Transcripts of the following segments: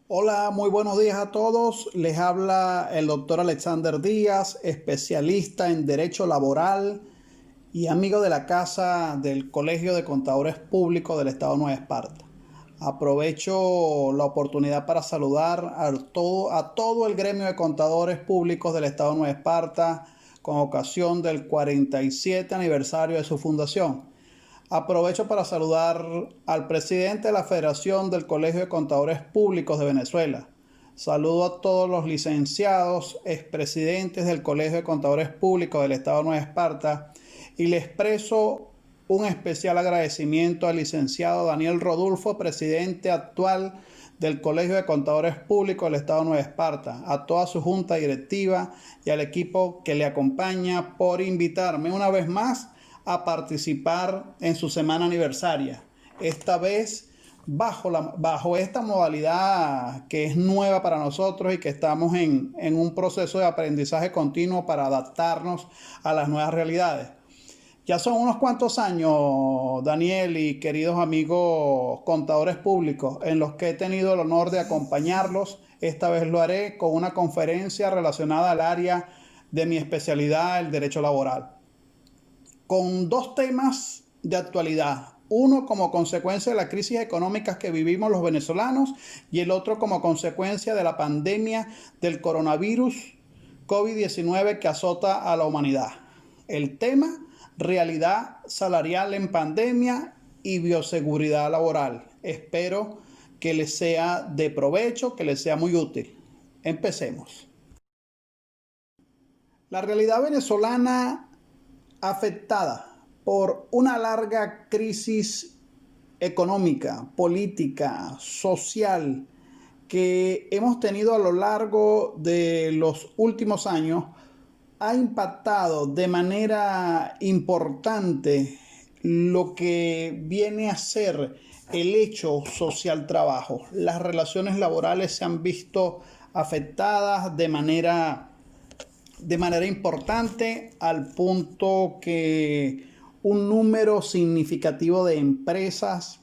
Hola, muy buenos días a todos. Les habla el doctor Alexander Díaz, especialista en Derecho Laboral y amigo de la casa del Colegio de Contadores Públicos del Estado de Nueva Esparta. Aprovecho la oportunidad para saludar a todo el gremio de contadores públicos del Estado de Nueva Esparta con ocasión del 47 aniversario de su fundación. Aprovecho para saludar al presidente de la Federación del Colegio de Contadores Públicos de Venezuela. Saludo a todos los licenciados, expresidentes del Colegio de Contadores Públicos del Estado de Nueva Esparta y le expreso un especial agradecimiento al licenciado Daniel Rodulfo, presidente actual del Colegio de Contadores Públicos del Estado de Nueva Esparta, a toda su junta directiva y al equipo que le acompaña por invitarme una vez más a participar en su semana aniversaria. Esta vez bajo esta modalidad que es nueva para nosotros y que estamos en un proceso de aprendizaje continuo para adaptarnos a las nuevas realidades. Ya son unos cuantos años, Daniel y queridos amigos contadores públicos, en los que he tenido el honor de acompañarlos. Esta vez lo haré con una conferencia relacionada al área de mi especialidad, el derecho laboral, con dos temas de actualidad. Uno como consecuencia de la crisis económica que vivimos los venezolanos y el otro como consecuencia de la pandemia del coronavirus COVID-19 que azota a la humanidad. El tema, realidad salarial en pandemia y bioseguridad laboral. Espero que les sea de provecho, que les sea muy útil. Empecemos. La realidad venezolana afectada por una larga crisis económica, política, social que hemos tenido a lo largo de los últimos años, ha impactado de manera importante lo que viene a ser el hecho social trabajo. Las relaciones laborales se han visto afectadas de manera importante, al punto que un número significativo de empresas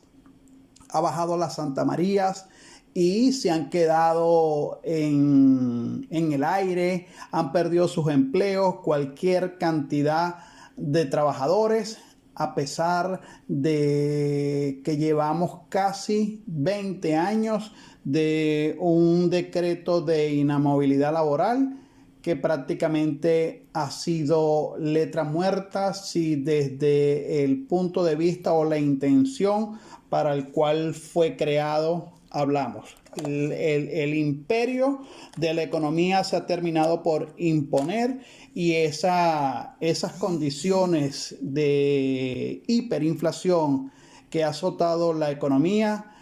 ha bajado las Santa Marías y se han quedado en el aire, han perdido sus empleos, cualquier cantidad de trabajadores, a pesar de que llevamos casi 20 años de un decreto de inamovilidad laboral que prácticamente ha sido letra muerta si desde el punto de vista o la intención para el cual fue creado hablamos. El imperio de la economía se ha terminado por imponer y esas condiciones de hiperinflación que ha azotado la economía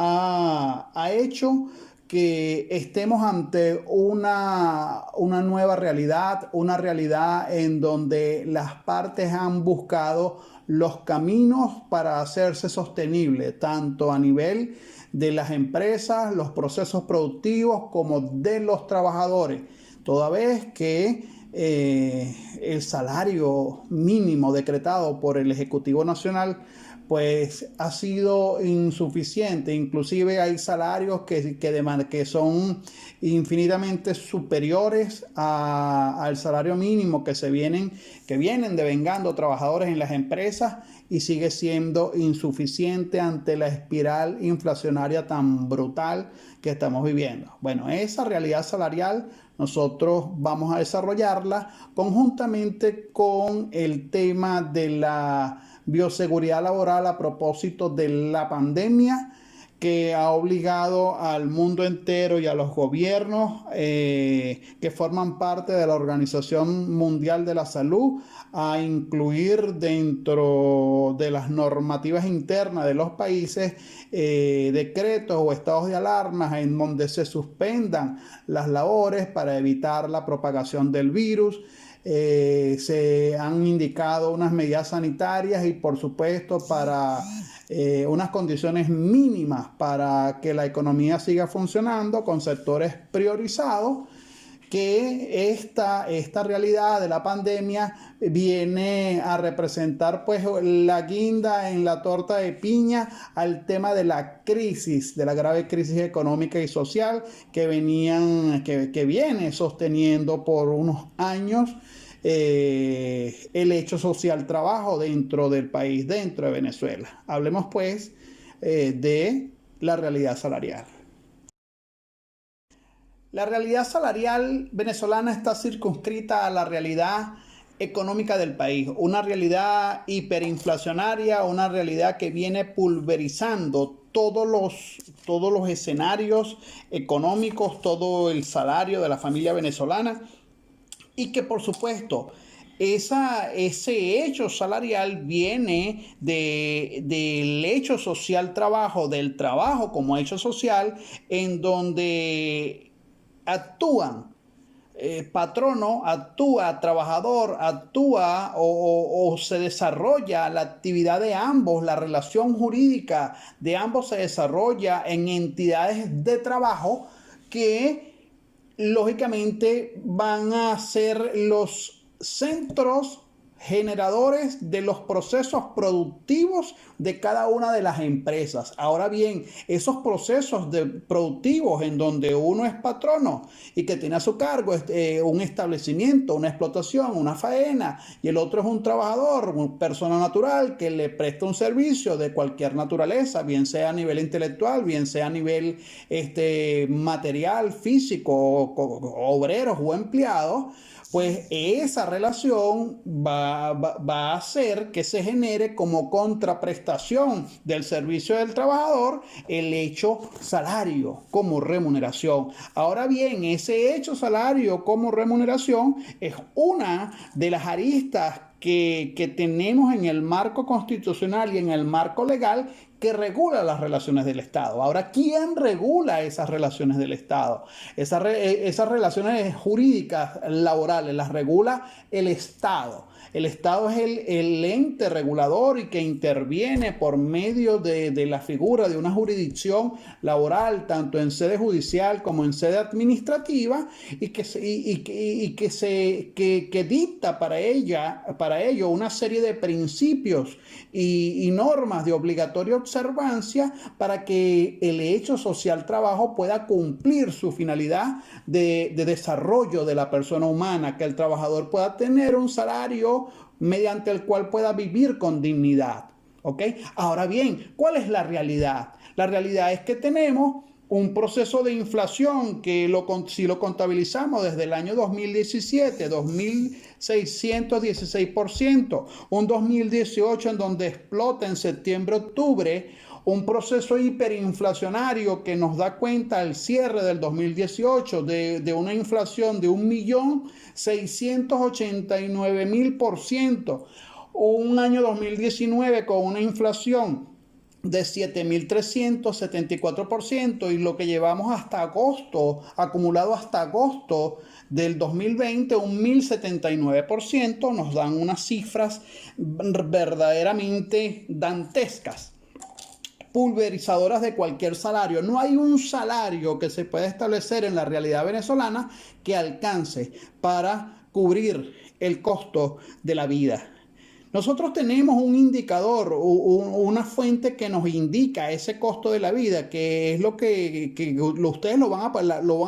ha hecho que estemos ante una nueva realidad, una realidad en donde las partes han buscado los caminos para hacerse sostenible, tanto a nivel de las empresas, los procesos productivos, como de los trabajadores, toda vez que el salario mínimo decretado por el Ejecutivo Nacional pues ha sido insuficiente. Inclusive hay salarios que son infinitamente superiores al salario mínimo que vienen devengando trabajadores en las empresas, y sigue siendo insuficiente ante la espiral inflacionaria tan brutal que estamos viviendo. Bueno, esa realidad salarial nosotros vamos a desarrollarla conjuntamente con el tema de la bioseguridad laboral a propósito de la pandemia que ha obligado al mundo entero y a los gobiernos que forman parte de la Organización Mundial de la Salud a incluir dentro de las normativas internas de los países decretos o estados de alarma en donde se suspendan las labores para evitar la propagación del virus. Se han indicado unas medidas sanitarias y por supuesto para unas condiciones mínimas para que la economía siga funcionando con sectores priorizados que esta realidad de la pandemia viene a representar pues la guinda en la torta de piña al tema de la crisis, de la grave crisis económica y social que viene sosteniendo por unos años el hecho social trabajo dentro del país, dentro de Venezuela. Hablemos pues de la realidad salarial. La realidad salarial venezolana está circunscrita a la realidad económica del país, una realidad hiperinflacionaria, una realidad que viene pulverizando todos los escenarios económicos, todo el salario de la familia venezolana y que por supuesto ese hecho salarial viene del hecho social trabajo, del trabajo como hecho social, en donde actúan patrono, actúa trabajador, actúa o se desarrolla la actividad de ambos, la relación jurídica de ambos se desarrolla en entidades de trabajo que lógicamente van a ser los centros generadores de los procesos productivos de cada una de las empresas. Ahora bien, esos procesos productivos en donde uno es patrono y que tiene a su cargo un establecimiento, una explotación, una faena, y el otro es un trabajador, una persona natural que le presta un servicio de cualquier naturaleza, bien sea a nivel intelectual, bien sea a nivel material, físico, obreros o empleados, pues esa relación va a hacer que se genere como contraprestación del servicio del trabajador el hecho salario como remuneración. Ahora bien, ese hecho salario como remuneración es una de las aristas que tenemos en el marco constitucional y en el marco legal que regula las relaciones del Estado. Ahora, ¿quién regula esas relaciones del Estado? Esas relaciones jurídicas laborales las regula el Estado. El Estado es el ente regulador y que interviene por medio de la figura de una jurisdicción laboral, tanto en sede judicial como en sede administrativa, y que dicta para ello una serie de principios y normas de obligatoria observancia para que el hecho social trabajo pueda cumplir su finalidad de desarrollo de la persona humana, que el trabajador pueda tener un salario mediante el cual pueda vivir con dignidad. ¿Ok? Ahora bien, ¿cuál es la realidad? La realidad es que tenemos un proceso de inflación que si lo contabilizamos desde el año 2017, 2.616%, un 2018 en donde explota en septiembre-octubre, un proceso hiperinflacionario que nos da cuenta al cierre del 2018 de una inflación de 1.689.000%, un año 2019 con una inflación de 7.374% y lo que llevamos hasta agosto, acumulado hasta agosto del 2020, un 1.079%, nos dan unas cifras verdaderamente dantescas, pulverizadoras de cualquier salario. No hay un salario que se pueda establecer en la realidad venezolana que alcance para cubrir el costo de la vida. Nosotros tenemos un indicador, una fuente que nos indica ese costo de la vida, que es lo que ustedes lo van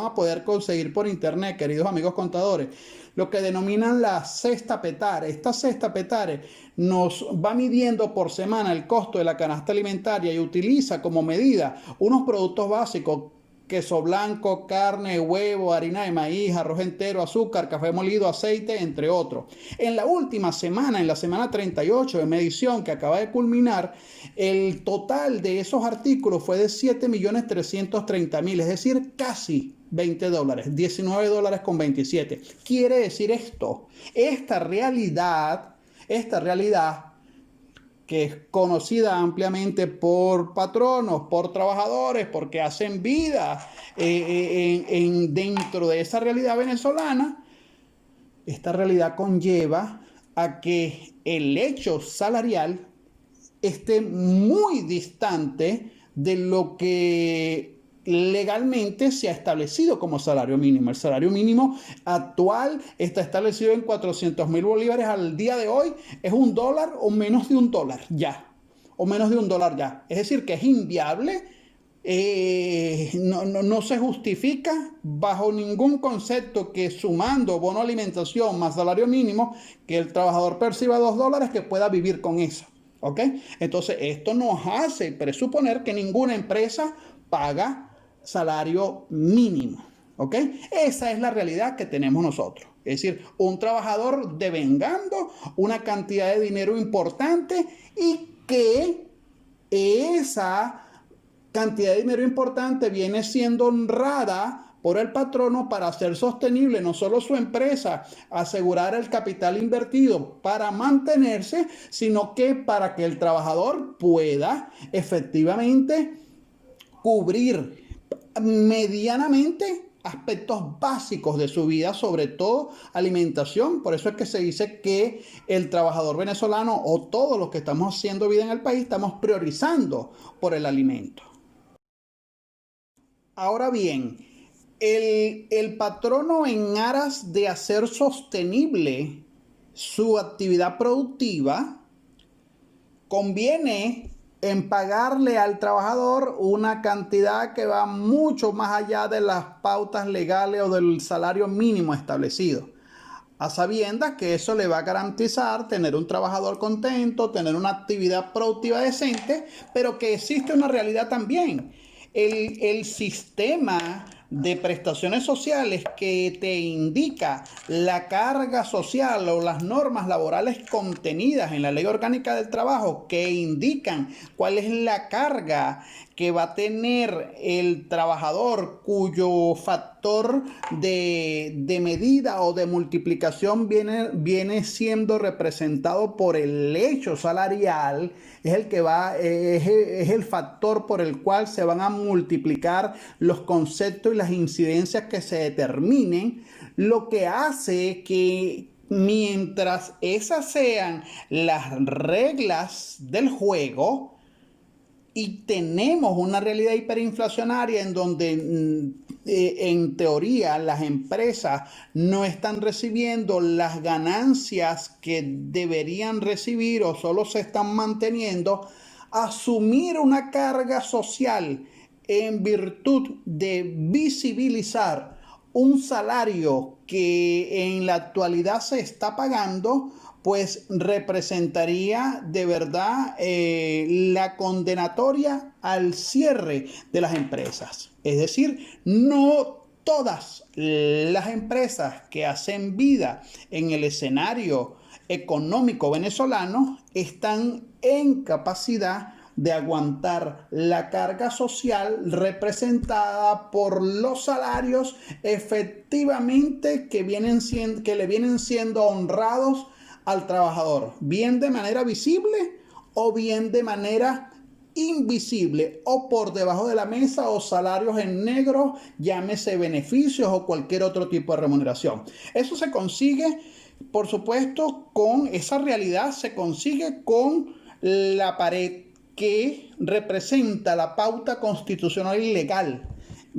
a poder conseguir por internet, queridos amigos contadores, lo que denominan la cesta Petare. Esta cesta Petare nos va midiendo por semana el costo de la canasta alimentaria y utiliza como medida unos productos básicos: queso blanco, carne, huevo, harina de maíz, arroz entero, azúcar, café molido, aceite, entre otros. En la última semana, en la semana 38 de medición que acaba de culminar, el total de esos artículos fue de 7.330.000, es decir, casi $20, $19.27. Quiere decir esto, esta realidad que es conocida ampliamente por patronos, por trabajadores, porque hacen vida dentro de esa realidad venezolana. Esta realidad conlleva a que el hecho salarial esté muy distante de lo que legalmente se ha establecido como salario mínimo. El salario mínimo actual está establecido en 400.000 bolívares al día de hoy. Es $1 o menos de $1 ya. O menos de $1 ya. Es decir, que es inviable. No se justifica bajo ningún concepto que sumando bono alimentación más salario mínimo, que el trabajador perciba $2, que pueda vivir con eso. ¿Ok? Entonces, esto nos hace presuponer que ninguna empresa paga salario mínimo. ¿Ok? Esa es la realidad que tenemos nosotros. Es decir, un trabajador devengando una cantidad de dinero importante y que esa cantidad de dinero importante viene siendo honrada por el patrono para hacer sostenible no solo su empresa, asegurar el capital invertido para mantenerse, sino que para que el trabajador pueda efectivamente cubrir medianamente aspectos básicos de su vida, sobre todo alimentación. Por eso es que se dice que el trabajador venezolano o todos los que estamos haciendo vida en el país estamos priorizando por el alimento. Ahora bien, el patrono, en aras de hacer sostenible su actividad productiva, conviene en pagarle al trabajador una cantidad que va mucho más allá de las pautas legales o del salario mínimo establecido, a sabiendas que eso le va a garantizar tener un trabajador contento, tener una actividad productiva decente, pero que existe una realidad también. El sistema de prestaciones sociales que te indica la carga social o las normas laborales contenidas en la Ley Orgánica del Trabajo, que indican cuál es la carga que va a tener el trabajador cuyo factor de medida o de multiplicación viene siendo representado por el hecho salarial, es el que es el factor por el cual se van a multiplicar los conceptos y las incidencias que se determinen, lo que hace que mientras esas sean las reglas del juego, y tenemos una realidad hiperinflacionaria en donde en teoría las empresas no están recibiendo las ganancias que deberían recibir o solo se están manteniendo, asumir una carga social en virtud de visibilizar un salario que en la actualidad se está pagando, pues representaría de verdad la condenatoria al cierre de las empresas. Es decir, no todas las empresas que hacen vida en el escenario económico venezolano están en capacidad de aguantar la carga social representada por los salarios efectivamente que le vienen siendo honrados al trabajador, bien de manera visible o bien de manera invisible o por debajo de la mesa, o salarios en negro, llámese beneficios o cualquier otro tipo de remuneración. Eso se consigue, por supuesto, con esa realidad, se consigue con la pared que representa la pauta constitucional y legal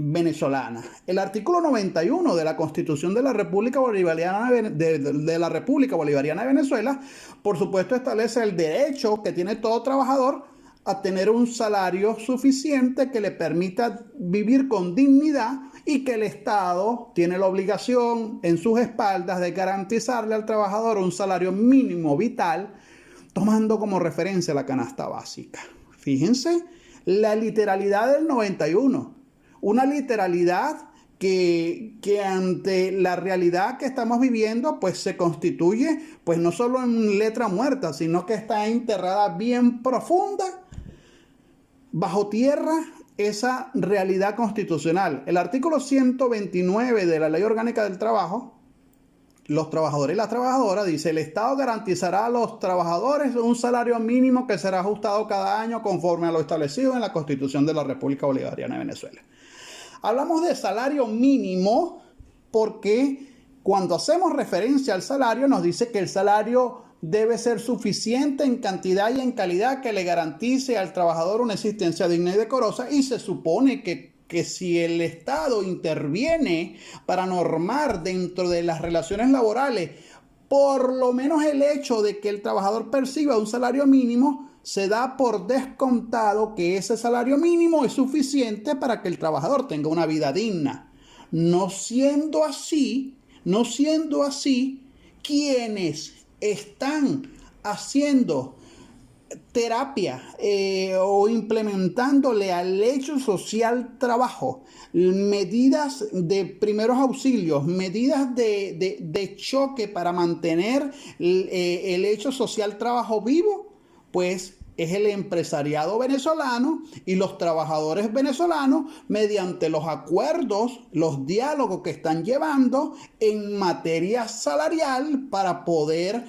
venezolana. El artículo 91 de la Constitución de la República Bolivariana de la República Bolivariana de Venezuela, por supuesto, establece el derecho que tiene todo trabajador a tener un salario suficiente que le permita vivir con dignidad, y que el Estado tiene la obligación en sus espaldas de garantizarle al trabajador un salario mínimo vital, tomando como referencia la canasta básica. Fíjense la literalidad del 91. Una literalidad que ante la realidad que estamos viviendo, pues se constituye, pues no solo en letra muerta, sino que está enterrada bien profunda bajo tierra esa realidad constitucional. El artículo 129 de la Ley Orgánica del Trabajo, los trabajadores y las trabajadoras, dice: el Estado garantizará a los trabajadores un salario mínimo que será ajustado cada año conforme a lo establecido en la Constitución de la República Bolivariana de Venezuela. Hablamos de salario mínimo porque cuando hacemos referencia al salario nos dice que el salario debe ser suficiente en cantidad y en calidad que le garantice al trabajador una existencia digna y decorosa, y se supone que que si el Estado interviene para normar dentro de las relaciones laborales, por lo menos el hecho de que el trabajador perciba un salario mínimo, se da por descontado que ese salario mínimo es suficiente para que el trabajador tenga una vida digna. No siendo así, quienes están haciendo terapia o implementándole al hecho social trabajo medidas de primeros auxilios, medidas de choque para mantener el hecho social trabajo vivo, pues es el empresariado venezolano y los trabajadores venezolanos mediante los acuerdos, los diálogos que están llevando en materia salarial para poder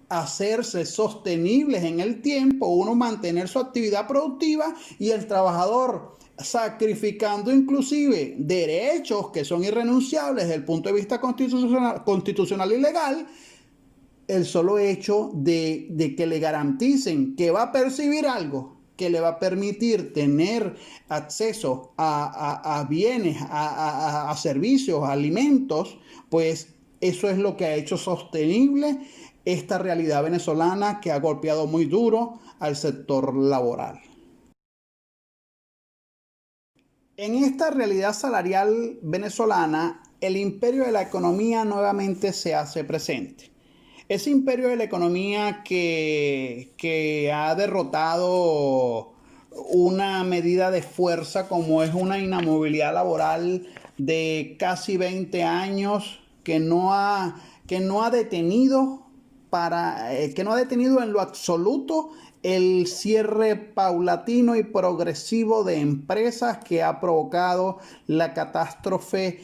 hacerse sostenibles en el tiempo, uno mantener su actividad productiva y el trabajador sacrificando inclusive derechos que son irrenunciables desde el punto de vista constitucional y legal, el solo hecho de que le garanticen que va a percibir algo que le va a permitir tener acceso a bienes, a servicios, a alimentos, pues eso es lo que ha hecho sostenible esta realidad venezolana que ha golpeado muy duro al sector laboral. En esta realidad salarial venezolana, el imperio de la economía nuevamente se hace presente. Ese imperio de la economía que ha derrotado una medida de fuerza como es una inamovilidad laboral de casi 20 años que no ha detenido en lo absoluto el cierre paulatino y progresivo de empresas que ha provocado la catástrofe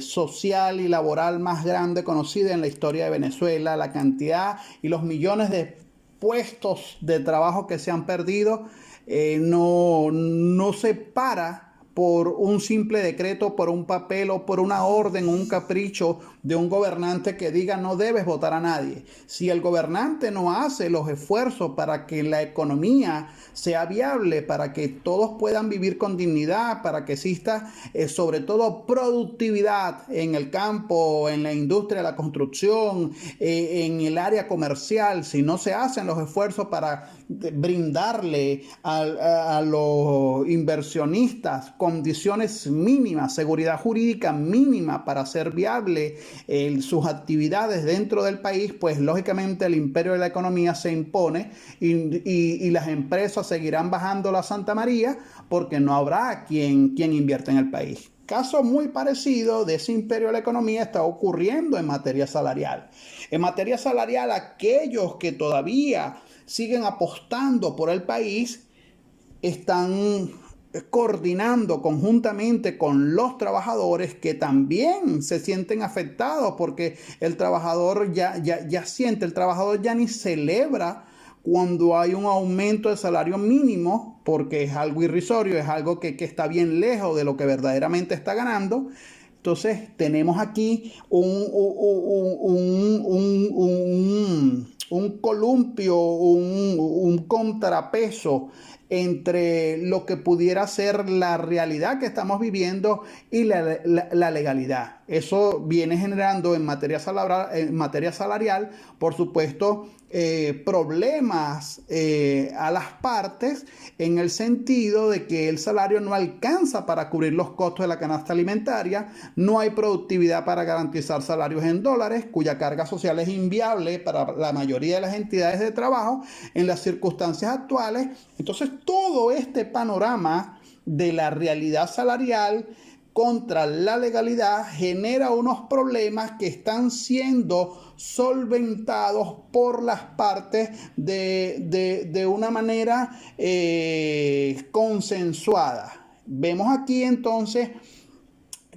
social y laboral más grande conocida en la historia de Venezuela, la cantidad y los millones de puestos de trabajo que se han perdido no se para por un simple decreto, por un papel o por una orden o un capricho de un gobernante que diga no debes votar a nadie. Si el gobernante no hace los esfuerzos para que la economía sea viable, para que todos puedan vivir con dignidad, para que exista sobre todo productividad en el campo, en la industria de la construcción, en el área comercial, si no se hacen los esfuerzos para brindarle a los inversionistas condiciones mínimas, seguridad jurídica mínima para hacer viable sus actividades dentro del país, pues lógicamente el imperio de la economía se impone y las empresas seguirán bajando la Santa María porque no habrá quien invierta en el país. Caso muy parecido de ese imperio de la economía está ocurriendo en materia salarial. En materia salarial, aquellos que todavía siguen apostando por el país están coordinando conjuntamente con los trabajadores que también se sienten afectados porque el trabajador ya siente, el trabajador ya ni celebra cuando hay un aumento del salario mínimo porque es algo irrisorio, es algo que está bien lejos de lo que verdaderamente está ganando. Entonces tenemos aquí un columpio, un contrapeso entre lo que pudiera ser la realidad que estamos viviendo y la legalidad. Eso viene generando en materia salarial, por supuesto, problemas a las partes en el sentido de que el salario no alcanza para cubrir los costos de la canasta alimentaria, no hay productividad para garantizar salarios en dólares, cuya carga social es inviable para la mayoría de las entidades de trabajo en las circunstancias actuales. Entonces, todo este panorama de la realidad salarial contra la legalidad genera unos problemas que están siendo solventados por las partes de una manera consensuada. Vemos aquí entonces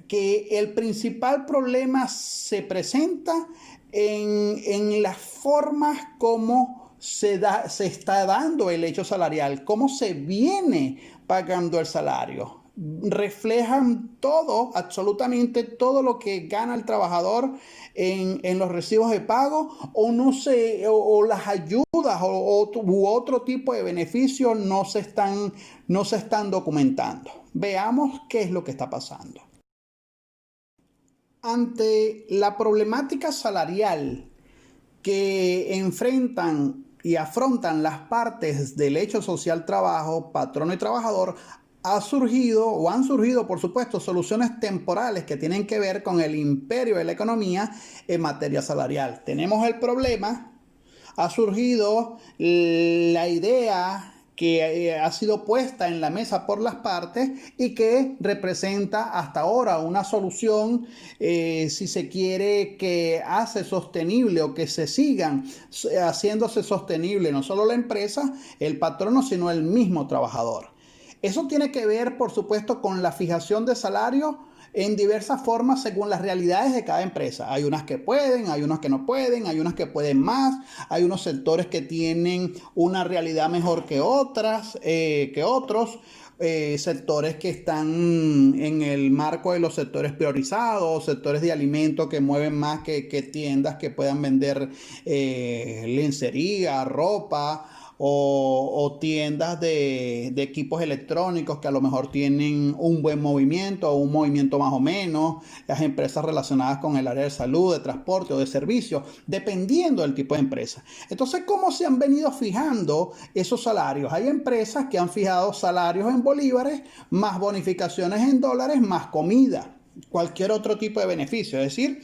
que el principal problema se presenta en las formas como se está dando el hecho salarial, cómo se viene pagando el salario. reflejan todo, absolutamente todo lo que gana el trabajador en los recibos de pago, o no sé, o las ayudas u otro tipo de beneficios no se están documentando. Veamos qué es lo que está pasando. Ante la problemática salarial que enfrentan y afrontan las partes del hecho social trabajo, patrono y trabajador, han surgido, por supuesto, soluciones temporales que tienen que ver con el imperio de la economía en materia salarial. Tenemos el problema, ha surgido la idea que ha sido puesta en la mesa por las partes y que representa hasta ahora una solución, si se quiere, que hace sostenible o que se sigan haciéndose sostenible no solo la empresa, el patrono, sino el mismo trabajador. Eso tiene que ver, por supuesto, con la fijación de salario en diversas formas según las realidades de cada empresa. Hay unas que pueden, hay unas que no pueden, hay unas que pueden más, hay unos sectores que tienen una realidad mejor que otros, sectores que están en el marco de los sectores priorizados, sectores de alimentos que mueven más que tiendas que puedan vender lencería, ropa, o tiendas de equipos electrónicos que a lo mejor tienen un buen movimiento o un movimiento más o menos, las empresas relacionadas con el área de salud, de transporte o de servicios, dependiendo del tipo de empresa. Entonces, ¿cómo se han venido fijando esos salarios? Hay empresas que han fijado salarios en bolívares, más bonificaciones en dólares, más comida, cualquier otro tipo de beneficio. Es decir,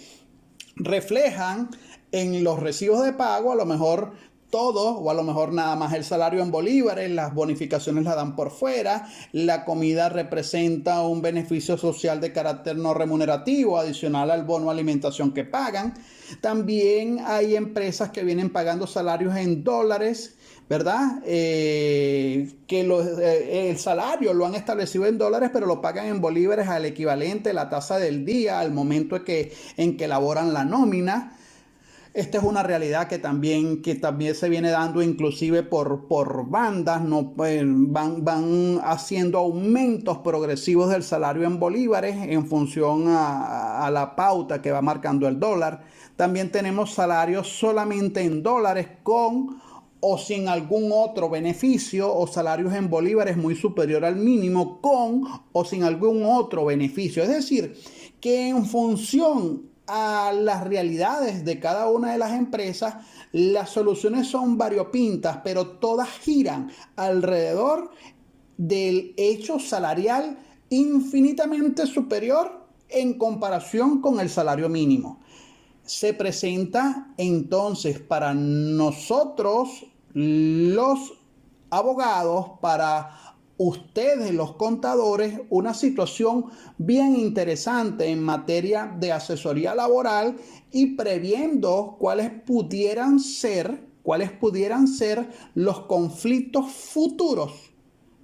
reflejan en los recibos de pago a lo mejor todo, o a lo mejor nada más el salario en bolívares, las bonificaciones las dan por fuera, la comida representa un beneficio social de carácter no remunerativo adicional al bono alimentación que pagan. También hay empresas que vienen pagando salarios en dólares, ¿verdad? El salario lo han establecido en dólares, pero lo pagan en bolívares al equivalente, la tasa del día, al momento en que elaboran la nómina. Esta es una realidad que también se viene dando inclusive por bandas, ¿no? Van haciendo aumentos progresivos del salario en bolívares en función a la pauta que va marcando el dólar. También tenemos salarios solamente en dólares con o sin algún otro beneficio, o salarios en bolívares muy superior al mínimo con o sin algún otro beneficio. Es decir, que en función a las realidades de cada una de las empresas, las soluciones son variopintas, pero todas giran alrededor del hecho salarial infinitamente superior en comparación con el salario mínimo. Se presenta entonces para nosotros los abogados, para ustedes los contadores, una situación bien interesante en materia de asesoría laboral y previendo cuáles pudieran ser los conflictos futuros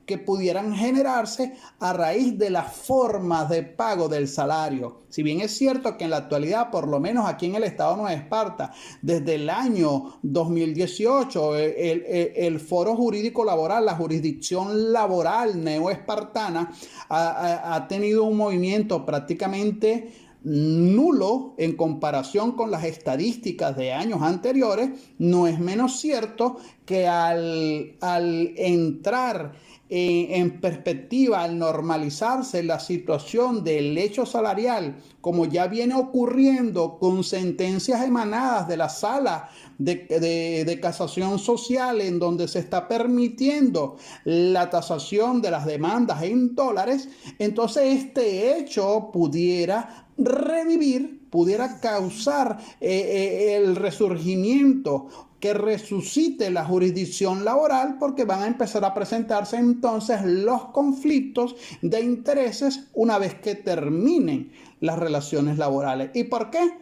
que pudieran generarse a raíz de las formas de pago del salario. Si bien es cierto que en la actualidad, por lo menos aquí en el estado de Nueva Esparta, desde el año 2018, el foro jurídico laboral, la jurisdicción laboral neoespartana, ha tenido un movimiento prácticamente nulo en comparación con las estadísticas de años anteriores. No es menos cierto que al entrar en perspectiva, al normalizarse la situación del hecho salarial, como ya viene ocurriendo con sentencias emanadas de la sala de casación social, en donde se está permitiendo la tasación de las demandas en dólares, entonces este hecho pudiera revivir, pudiera causar el resurgimiento, que resucite la jurisdicción laboral, porque van a empezar a presentarse entonces los conflictos de intereses una vez que terminen las relaciones laborales. ¿Y por qué?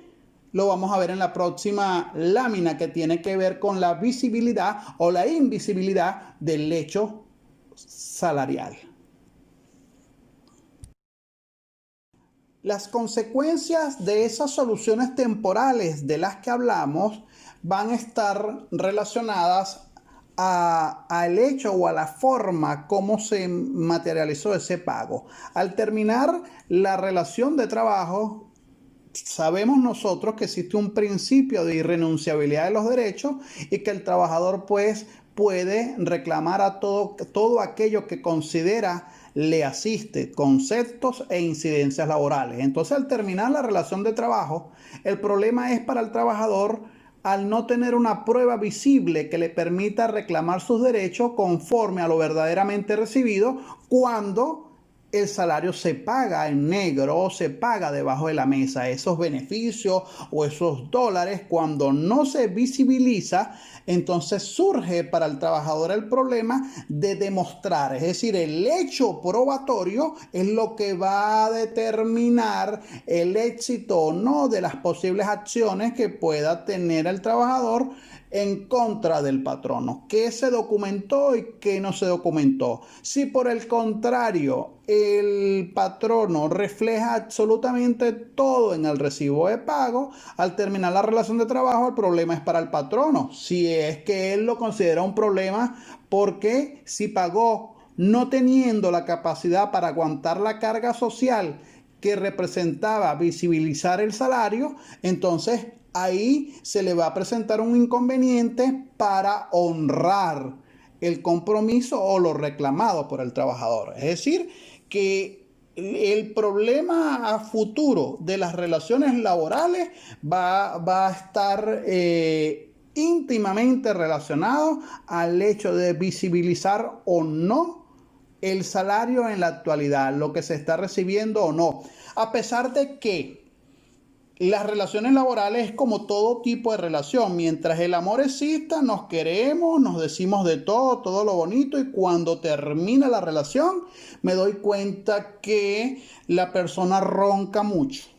Lo vamos a ver en la próxima lámina, que tiene que ver con la visibilidad o la invisibilidad del hecho salarial. Las consecuencias de esas soluciones temporales de las que hablamos van a estar relacionadas al hecho o a la forma como se materializó ese pago. Al terminar la relación de trabajo, sabemos nosotros que existe un principio de irrenunciabilidad de los derechos y que el trabajador pues puede reclamar a todo aquello que considera le asiste, conceptos e incidencias laborales. Entonces, al terminar la relación de trabajo, el problema es para el trabajador al no tener una prueba visible que le permita reclamar sus derechos conforme a lo verdaderamente recibido cuando el salario se paga en negro o se paga debajo de la mesa. Esos beneficios o esos dólares, cuando no se visibiliza, entonces surge para el trabajador el problema de demostrar. Es decir, el hecho probatorio es lo que va a determinar el éxito o no de las posibles acciones que pueda tener el trabajador en contra del patrono. ¿Qué se documentó y qué no se documentó? Si por el contrario el patrono refleja absolutamente todo en el recibo de pago, al terminar la relación de trabajo el problema es para el patrono. Si es que él lo considera un problema, porque si pagó no teniendo la capacidad para aguantar la carga social que representaba visibilizar el salario, entonces ahí se le va a presentar un inconveniente para honrar el compromiso o lo reclamado por el trabajador. Es decir, que el problema a futuro de las relaciones laborales va a estar íntimamente relacionado al hecho de visibilizar o no el salario en la actualidad, lo que se está recibiendo o no. A pesar de que las relaciones laborales es como todo tipo de relación. Mientras el amor exista, nos queremos, nos decimos de todo, todo lo bonito, y cuando termina la relación, me doy cuenta que la persona ronca mucho.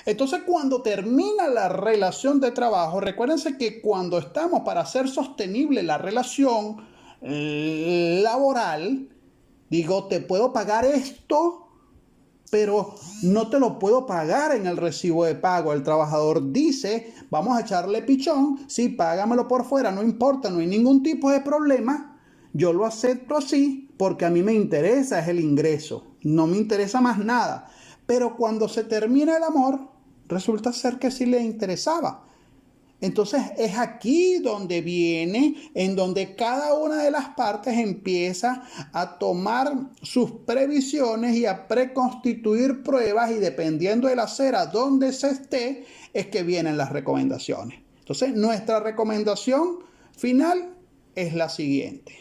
Entonces, cuando termina la relación de trabajo, recuérdense que cuando estamos para hacer sostenible la relación laboral, digo, te puedo pagar esto, pero no te lo puedo pagar en el recibo de pago. El trabajador dice, vamos a echarle pichón, sí, págamelo por fuera, no importa, no hay ningún tipo de problema. Yo lo acepto así porque a mí me interesa es el ingreso, no me interesa más nada. Pero cuando se termina el amor, resulta ser que sí le interesaba. Entonces es aquí donde viene, en donde cada una de las partes empieza a tomar sus previsiones y a preconstituir pruebas, y dependiendo de la acera donde se esté, es que vienen las recomendaciones. Entonces nuestra recomendación final es la siguiente.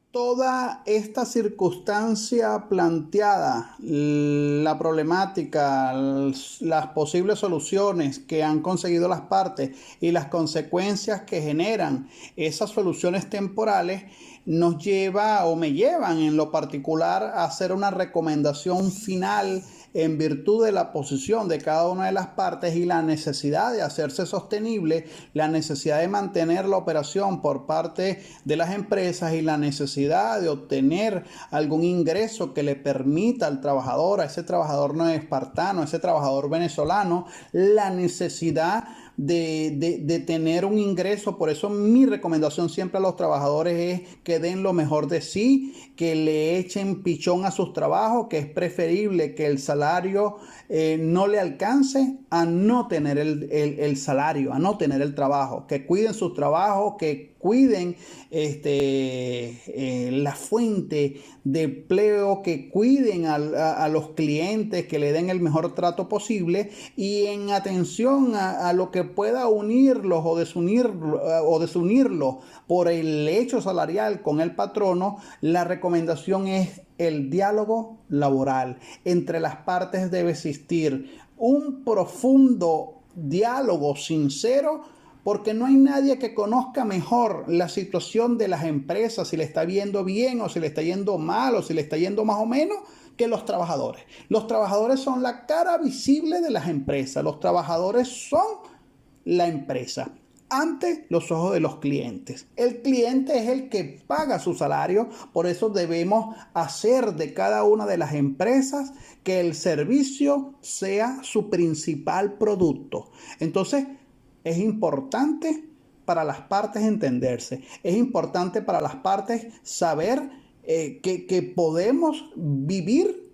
Toda esta circunstancia planteada, la problemática, las posibles soluciones que han conseguido las partes y las consecuencias que generan esas soluciones temporales, nos lleva o me llevan en lo particular a hacer una recomendación final en virtud de la posición de cada una de las partes y la necesidad de hacerse sostenible, la necesidad de mantener la operación por parte de las empresas y la necesidad de obtener algún ingreso que le permita al trabajador, a ese trabajador no espartano, a ese trabajador venezolano, la necesidad de tener un ingreso. Por eso mi recomendación siempre a los trabajadores es que den lo mejor de sí, que le echen pichón a sus trabajos, que es preferible que el salario no le alcance a no tener el salario, a no tener el trabajo, que cuiden sus trabajos, que cuiden la fuente de empleo, que cuiden a los clientes, que le den el mejor trato posible, y en atención a lo que pueda unirlos o desunirlos por el hecho salarial con el patrono, la recomendación es el diálogo laboral. Entre las partes debe existir un profundo diálogo sincero, porque no hay nadie que conozca mejor la situación de las empresas, si le está yendo bien o si le está yendo mal o si le está yendo más o menos, que los trabajadores. Los trabajadores son la cara visible de las empresas. Los trabajadores son la empresa ante los ojos de los clientes. El cliente es el que paga su salario, por eso debemos hacer de cada una de las empresas que el servicio sea su principal producto. Entonces, es importante para las partes entenderse. Es importante para las partes saber que podemos vivir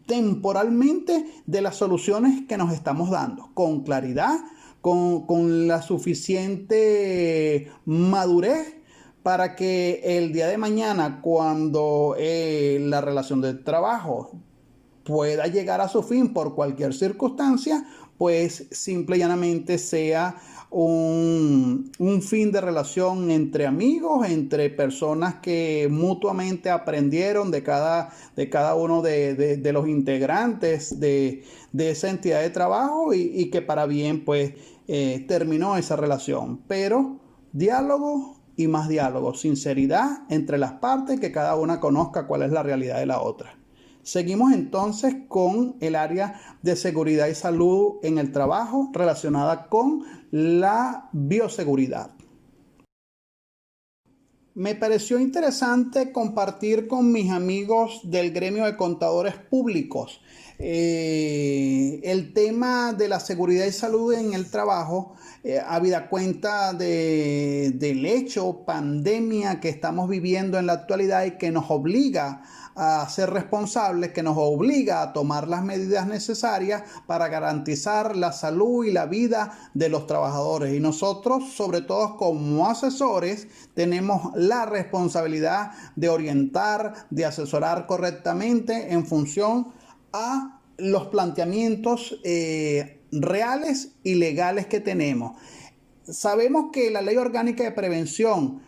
temporalmente de las soluciones que nos estamos dando, con claridad, con la suficiente madurez para que el día de mañana, cuando la relación de trabajo pueda llegar a su fin por cualquier circunstancia, pues simple y llanamente sea un fin de relación entre amigos, entre personas que mutuamente aprendieron de cada uno de los integrantes de esa entidad de trabajo y que para bien pues terminó esa relación. Pero diálogo y más diálogo, sinceridad entre las partes, que cada una conozca cuál es la realidad de la otra. Seguimos entonces con el área de seguridad y salud en el trabajo relacionada con la bioseguridad. Me pareció interesante compartir con mis amigos del gremio de contadores públicos el tema de la seguridad y salud en el trabajo, habida cuenta del hecho pandemia que estamos viviendo en la actualidad y que nos obliga a ser responsables, que nos obliga a tomar las medidas necesarias para garantizar la salud y la vida de los trabajadores. Y nosotros, sobre todo como asesores, tenemos la responsabilidad de orientar, de asesorar correctamente en función a los planteamientos reales y legales que tenemos. Sabemos que la Ley Orgánica de Prevención,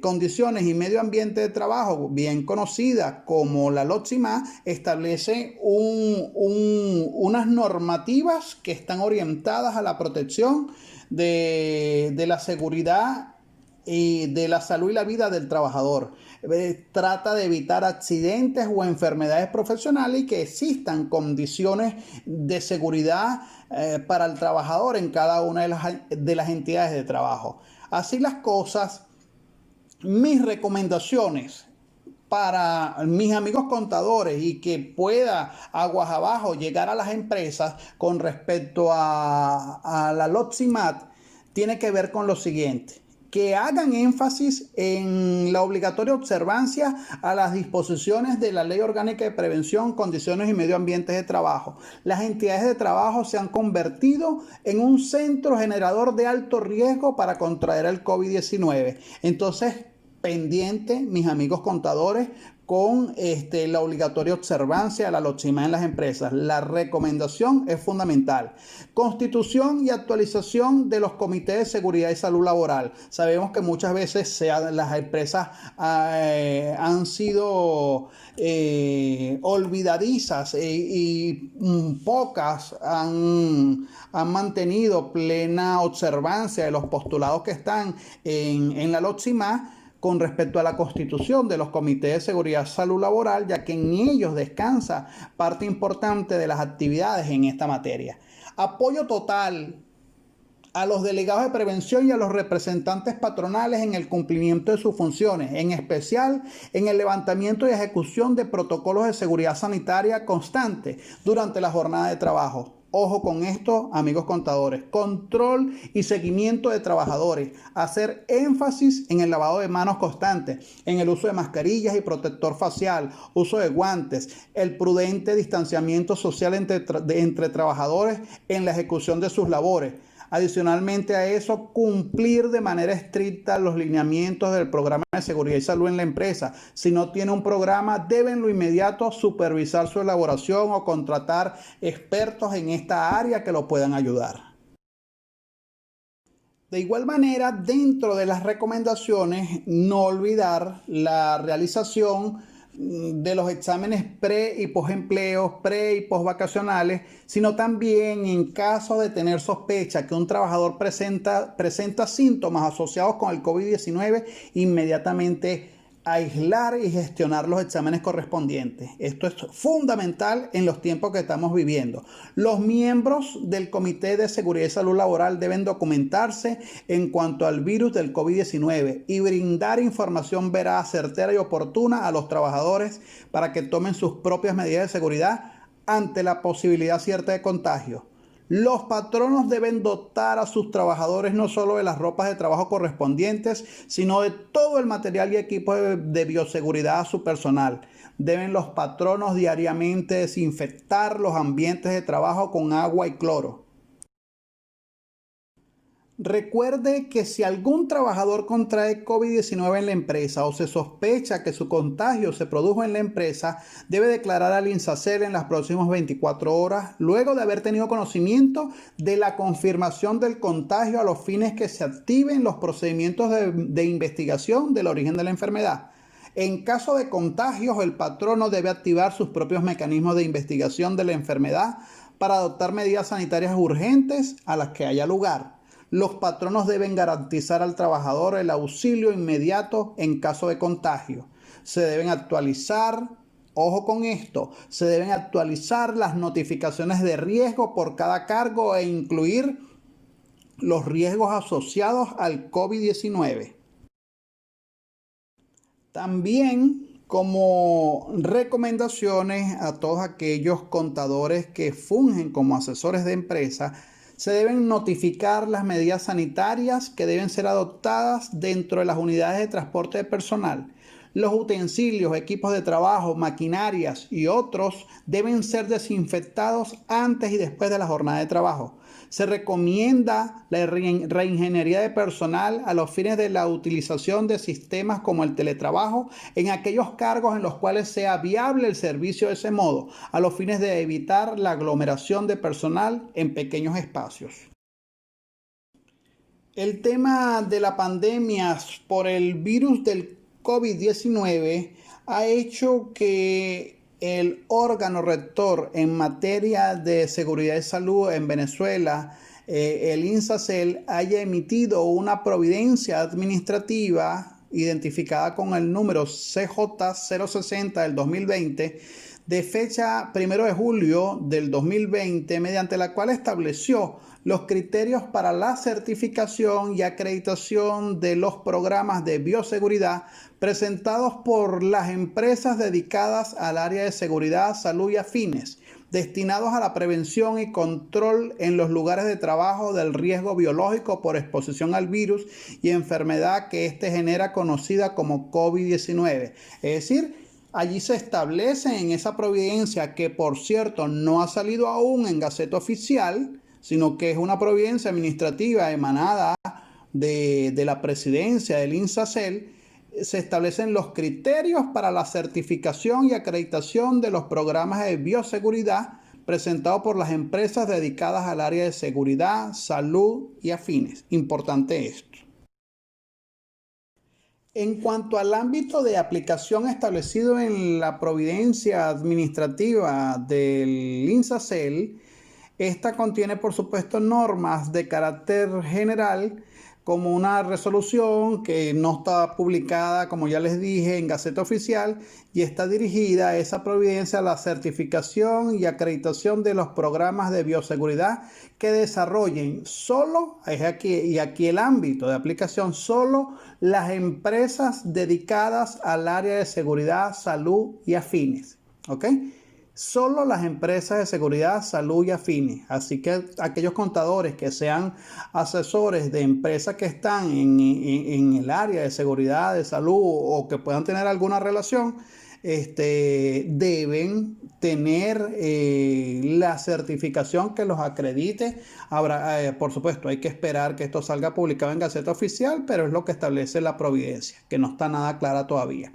Condiciones y Medio Ambiente de Trabajo, bien conocida como la LOTSIMA, establece unas normativas que están orientadas a la protección de la seguridad y de la salud y la vida del trabajador. Trata de evitar accidentes o enfermedades profesionales y que existan condiciones de seguridad para el trabajador en cada una de las entidades de trabajo. Así las cosas, mis recomendaciones para mis amigos contadores y que pueda aguas abajo llegar a las empresas con respecto a la LOTSIMAT tiene que ver con lo siguiente: que hagan énfasis en la obligatoria observancia a las disposiciones de la Ley Orgánica de Prevención, Condiciones y Medio Ambiente de Trabajo. Las entidades de trabajo se han convertido en un centro generador de alto riesgo para contraer el COVID-19. Entonces, pendiente, mis amigos contadores, con la obligatoria observancia de la LOTSIMA en las empresas. La recomendación es fundamental. Constitución y actualización de los comités de seguridad y salud laboral. Sabemos que muchas veces las empresas han sido olvidadizas y pocas han mantenido plena observancia de los postulados que están en la LOTSIMA con respecto a la constitución de los comités de seguridad y salud laboral, ya que en ellos descansa parte importante de las actividades en esta materia. Apoyo total a los delegados de prevención y a los representantes patronales en el cumplimiento de sus funciones, en especial en el levantamiento y ejecución de protocolos de seguridad sanitaria constante durante la jornada de trabajo. Ojo con esto, amigos contadores. Control y seguimiento de trabajadores. Hacer énfasis en el lavado de manos constante, en el uso de mascarillas y protector facial, uso de guantes, el prudente distanciamiento social entre trabajadores en la ejecución de sus labores. Adicionalmente a eso, cumplir de manera estricta los lineamientos del programa de seguridad y salud en la empresa. Si no tiene un programa, deben lo inmediato supervisar su elaboración o contratar expertos en esta área que lo puedan ayudar. De igual manera, dentro de las recomendaciones, no olvidar la realización de los exámenes pre y posempleos, pre y postvacacionales, sino también en caso de tener sospecha que un trabajador presenta síntomas asociados con el COVID-19, inmediatamente aislar y gestionar los exámenes correspondientes. Esto es fundamental en los tiempos que estamos viviendo. Los miembros del Comité de Seguridad y Salud Laboral deben documentarse en cuanto al virus del COVID-19 y brindar información veraz, certera y oportuna a los trabajadores para que tomen sus propias medidas de seguridad ante la posibilidad cierta de contagio. Los patronos deben dotar a sus trabajadores no solo de las ropas de trabajo correspondientes, sino de todo el material y equipo de bioseguridad a su personal. Deben los patronos diariamente desinfectar los ambientes de trabajo con agua y cloro. Recuerde que si algún trabajador contrae COVID-19 en la empresa o se sospecha que su contagio se produjo en la empresa, debe declarar al INSACEL en las próximas 24 horas, luego de haber tenido conocimiento de la confirmación del contagio a los fines que se activen los procedimientos de investigación del origen de la enfermedad. En caso de contagios, el patrono debe activar sus propios mecanismos de investigación de la enfermedad para adoptar medidas sanitarias urgentes a las que haya lugar. Los patronos deben garantizar al trabajador el auxilio inmediato en caso de contagio. Se deben actualizar, ojo con esto, se deben actualizar las notificaciones de riesgo por cada cargo e incluir los riesgos asociados al COVID-19. También, como recomendaciones a todos aquellos contadores que fungen como asesores de empresa, se deben notificar las medidas sanitarias que deben ser adoptadas dentro de las unidades de transporte de personal. Los utensilios, equipos de trabajo, maquinarias y otros deben ser desinfectados antes y después de la jornada de trabajo. Se recomienda la reingeniería de personal a los fines de la utilización de sistemas como el teletrabajo en aquellos cargos en los cuales sea viable el servicio de ese modo, a los fines de evitar la aglomeración de personal en pequeños espacios. El tema de la pandemia por el virus del COVID-19 ha hecho que el órgano rector en materia de seguridad y salud en Venezuela, el INSACEL, haya emitido una providencia administrativa identificada con el número CJ060 del 2020, de fecha 1 de julio del 2020, mediante la cual estableció los criterios para la certificación y acreditación de los programas de bioseguridad presentados por las empresas dedicadas al área de seguridad, salud y afines, destinados a la prevención y control en los lugares de trabajo del riesgo biológico por exposición al virus y enfermedad que éste genera, conocida como COVID-19. Es decir, allí se establece en esa providencia, que por cierto no ha salido aún en Gaceta Oficial, sino que es una providencia administrativa emanada de la presidencia del INSACEL, se establecen los criterios para la certificación y acreditación de los programas de bioseguridad presentados por las empresas dedicadas al área de seguridad, salud y afines. Importante esto. En cuanto al ámbito de aplicación establecido en la providencia administrativa del INSACEL, esta contiene, por supuesto, normas de carácter general, como una resolución que no está publicada, como ya les dije, en Gaceta Oficial, y está dirigida a esa providencia a la certificación y acreditación de los programas de bioseguridad que desarrollen solo, y aquí el ámbito de aplicación, solo las empresas dedicadas al área de seguridad, salud y afines. ¿Ok? Solo las empresas de seguridad, salud y afines. Así que aquellos contadores que sean asesores de empresas que están en el área de seguridad, de salud, o que puedan tener alguna relación, deben tener la certificación que los acredite. Por supuesto, hay que esperar que esto salga publicado en Gaceta Oficial, pero es lo que establece la providencia, que no está nada clara todavía.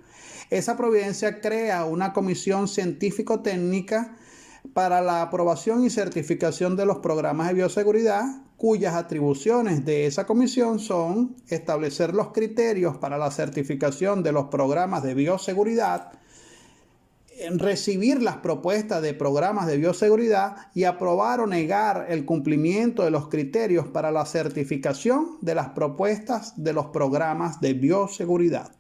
Esa providencia crea una comisión científico-técnica para la aprobación y certificación de los programas de bioseguridad, cuyas atribuciones de esa comisión son establecer los criterios para la certificación de los programas de bioseguridad, recibir las propuestas de programas de bioseguridad y aprobar o negar el cumplimiento de los criterios para la certificación de las propuestas de los programas de bioseguridad.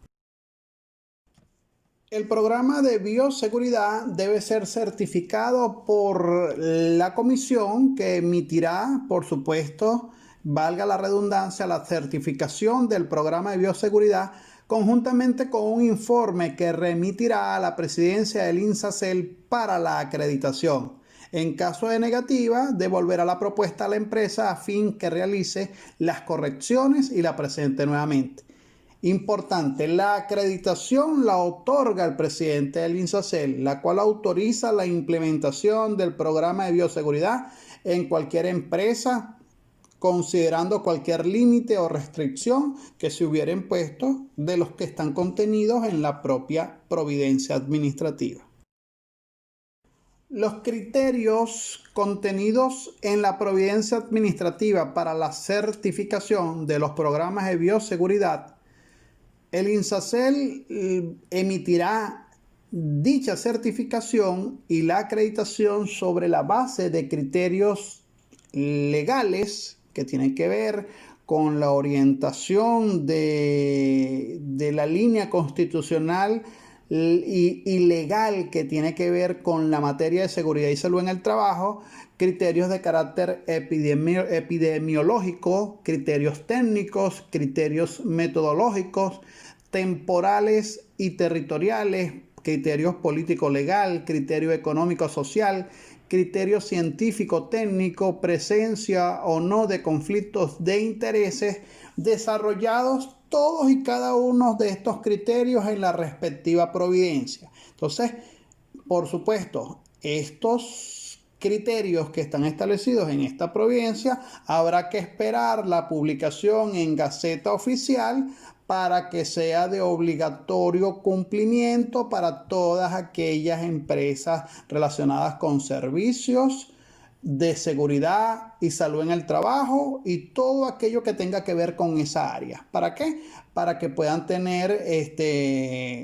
El programa de bioseguridad debe ser certificado por la comisión, que emitirá, por supuesto, valga la redundancia, la certificación del programa de bioseguridad, conjuntamente con un informe que remitirá a la presidencia del INSACEL para la acreditación. En caso de negativa, devolverá la propuesta a la empresa a fin que realice las correcciones y la presente nuevamente. Importante, la acreditación la otorga el presidente del INSACEL, la cual autoriza la implementación del programa de bioseguridad en cualquier empresa, considerando cualquier límite o restricción que se hubiera impuesto de los que están contenidos en la propia providencia administrativa. Los criterios contenidos en la providencia administrativa para la certificación de los programas de bioseguridad, el INSACEL emitirá dicha certificación y la acreditación sobre la base de criterios legales que tienen que ver con la orientación de la línea constitucional y legal que tiene que ver con la materia de seguridad y salud en el trabajo, criterios de carácter epidemiológico, criterios técnicos, criterios metodológicos, temporales y territoriales, criterios político-legal, criterio económico-social, criterio científico-técnico, presencia o no de conflictos de intereses, desarrollados todos y cada uno de estos criterios en la respectiva providencia. Entonces, por supuesto, estos criterios que están establecidos en esta providencia, habrá que esperar la publicación en Gaceta Oficial para que sea de obligatorio cumplimiento para todas aquellas empresas relacionadas con servicios de seguridad y salud en el trabajo y todo aquello que tenga que ver con esa área. ¿Para qué? Para que puedan tener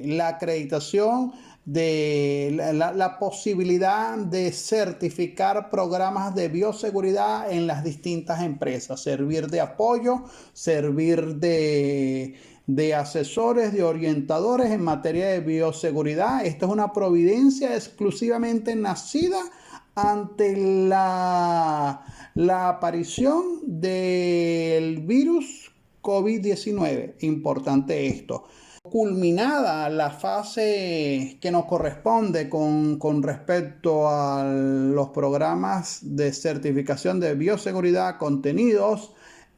la acreditación de la posibilidad de certificar programas de bioseguridad en las distintas empresas, servir de apoyo, servir de asesores, de orientadores en materia de bioseguridad. Esta es una providencia exclusivamente nacida ante la aparición del virus COVID-19. Importante esto. Culminada la fase que nos corresponde con respecto a los programas de certificación de bioseguridad contenidos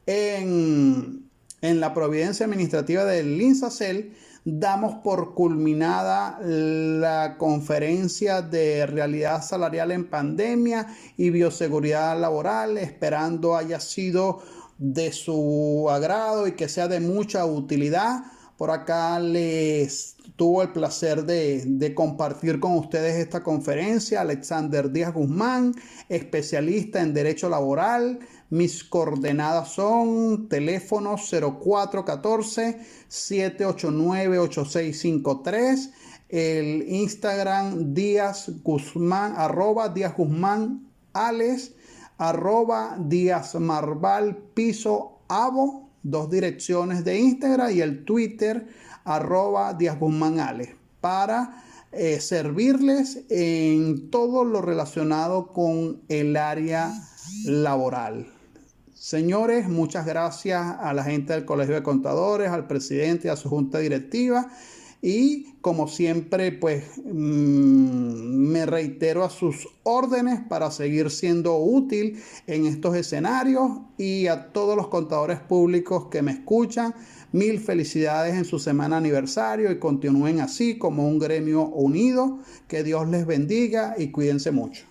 en la providencia administrativa del INSACEL, damos por culminada la conferencia de realidad salarial en pandemia y bioseguridad laboral, esperando haya sido de su agrado y que sea de mucha utilidad. Por acá les tuvo el placer de compartir con ustedes esta conferencia Alexander Díaz Guzmán, especialista en Derecho Laboral. Mis coordenadas son teléfono 0414-789-8653, el Instagram Díaz Guzmán, @DíazGuzmánAles, @DíazMarvalPisoAvo, 2 direcciones de Instagram, y el Twitter @DíazGuzmánAles, para servirles en todo lo relacionado con el área laboral. Señores, muchas gracias a la gente del Colegio de Contadores, al presidente y a su junta directiva. Y como siempre, pues me reitero a sus órdenes para seguir siendo útil en estos escenarios. Y a todos los contadores públicos que me escuchan, mil felicidades en su semana aniversario y continúen así como un gremio unido. Que Dios les bendiga y cuídense mucho.